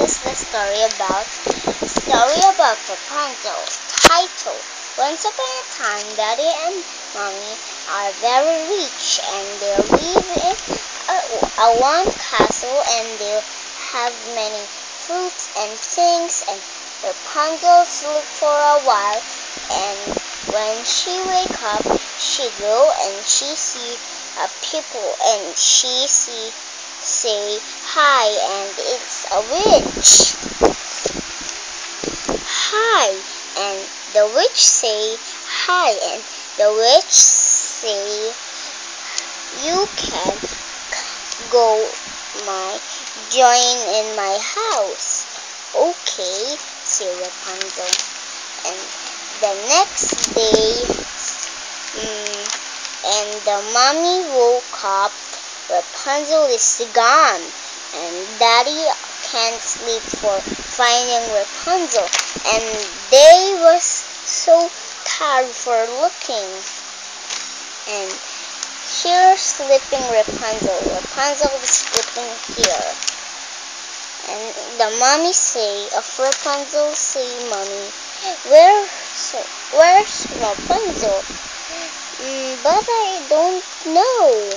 is the story about Rapunzel. Title: Once upon a time, Daddy and Mommy are very rich, and they live in a warm castle, and they have many fruits and things. And Rapunzel sleep for a while, and when she wake up, she go and she see people, and she say hi, and it's a witch. Hi, and the witch say hi, and the witch say you can go join in my house. Okay, say Rapunzel. And the next day, and the mommy woke up, Rapunzel is gone, and Daddy can't sleep for finding Rapunzel, and they was so tired for looking. And here sleeping Rapunzel. Rapunzel is sleeping here. And the mommy say of Rapunzel say, Mommy, where's Rapunzel? But I don't know.